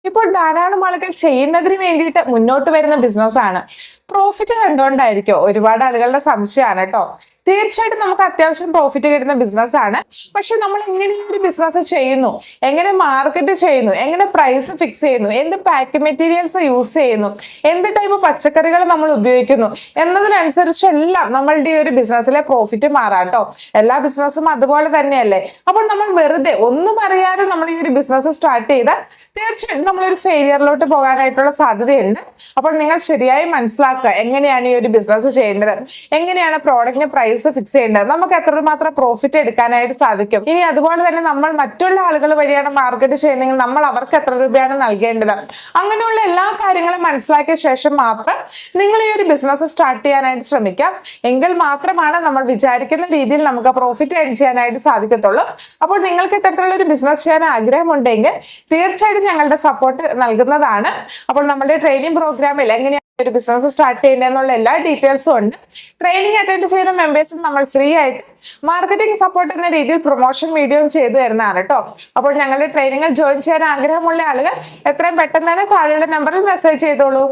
ഇപ്പോൾ ധാരാളം ആളുകൾ ചെയ്യുന്നതിന് വേണ്ടിയിട്ട് മുന്നോട്ട് വരുന്ന ബിസിനസ്സാണ്. പ്രോഫിറ്റ് കണ്ടുകൊണ്ടായിരിക്കും ഒരുപാട് ആളുകളുടെ സംശയമാണ് കേട്ടോ. തീർച്ചയായിട്ടും നമുക്ക് അത്യാവശ്യം പ്രോഫിറ്റ് കിട്ടുന്ന ബിസിനസ്സാണ്. പക്ഷെ നമ്മൾ എങ്ങനെ ഈ ഒരു ബിസിനസ് ചെയ്യുന്നു, എങ്ങനെ മാർക്കറ്റ് ചെയ്യുന്നു, എങ്ങനെ പ്രൈസ് ഫിക്സ് ചെയ്യുന്നു, എന്ത് പാക്കിംഗ് മെറ്റീരിയൽസ് യൂസ് ചെയ്യുന്നു, എന്ത് ടൈപ്പ് പച്ചക്കറികൾ നമ്മൾ ഉപയോഗിക്കുന്നു എന്നതിനനുസരിച്ചെല്ലാം നമ്മളുടെ ഈ ഒരു ബിസിനസ്സിലെ പ്രോഫിറ്റ് മാറാട്ടോ. എല്ലാ ബിസിനസ്സും അതുപോലെ തന്നെയല്ലേ. അപ്പോൾ നമ്മൾ വെറുതെ ഒന്നും അറിയാതെ നമ്മൾ ഈ ഒരു ബിസിനസ് സ്റ്റാർട്ട് ചെയ്താൽ തീർച്ചയായിട്ടും നമ്മളൊരു ഫെയിലിയറിലോട്ട് പോകാനായിട്ടുള്ള സാധ്യതയുണ്ട്. അപ്പോൾ നിങ്ങൾ ശരിയായി മനസ്സിലാക്കുക എങ്ങനെയാണ് ഈ ഒരു ബിസിനസ് ചെയ്യേണ്ടത്, എങ്ങനെയാണ് പ്രോഡക്റ്റിന് പ്രൈസ് ഫിക്സ് ചെയ്യേണ്ടത്, നമുക്ക് എത്രമാത്രം പ്രോഫിറ്റ് എടുക്കാനായിട്ട് സാധിക്കും. ഇനി അതുപോലെ തന്നെ നമ്മൾ മറ്റുള്ള ആളുകൾ വഴിയാണ് മാർക്കറ്റ് ചെയ്യുന്നതെങ്കിൽ നമ്മൾ അവർക്ക് എത്ര രൂപയാണ് നൽകേണ്ടത്, അങ്ങനെയുള്ള എല്ലാ കാര്യങ്ങളും മനസ്സിലാക്കിയ ശേഷം മാത്രം നിങ്ങൾ ഈ ഒരു ബിസിനസ് സ്റ്റാർട്ട് ചെയ്യാനായിട്ട് ശ്രമിക്കാം. എങ്കിൽ മാത്രമാണ് നമ്മൾ വിചാരിക്കുന്ന രീതിയിൽ നമുക്ക് പ്രോഫിറ്റ് ഏൺ ചെയ്യാനായിട്ട് സാധിക്കത്തുള്ളൂ. അപ്പോൾ നിങ്ങൾക്ക് ഇത്തരത്തിലുള്ള ഒരു ബിസിനസ് ചെയ്യാൻ ആഗ്രഹമുണ്ടെങ്കിൽ തീർച്ചയായിട്ടും ഞങ്ങളുടെ സപ്പോർട്ട് നൽകുന്നതാണ്. അപ്പോൾ നമ്മുടെ ട്രെയിനിങ് പ്രോഗ്രാമിൽ എങ്ങനെയാണ് ഒരു ബിസിനസ് സ്റ്റാർട്ട് ചെയ്യേണ്ടതെന്നുള്ള എല്ലാ ഡീറ്റെയിൽസും ഉണ്ട്. ട്രെയിനിങ് അറ്റൻഡ് ചെയ്യുന്ന മെമ്പേഴ്സിന് നമ്മൾ ഫ്രീ ആയിട്ട് മാർക്കറ്റിംഗ് സപ്പോർട്ട് എന്ന രീതിയിൽ പ്രൊമോഷൻ വീഡിയോയും ചെയ്തു തരുന്നതാണ് കേട്ടോ. അപ്പോൾ ഞങ്ങളുടെ ട്രെയിനിങ്ങിൽ ജോയിൻ ചെയ്യാൻ ആഗ്രഹമുള്ള ആളുകൾ എത്രയും പെട്ടെന്ന് തന്നെ താഴെയുള്ള നമ്പറിൽ മെസ്സേജ് ചെയ്തോളൂ.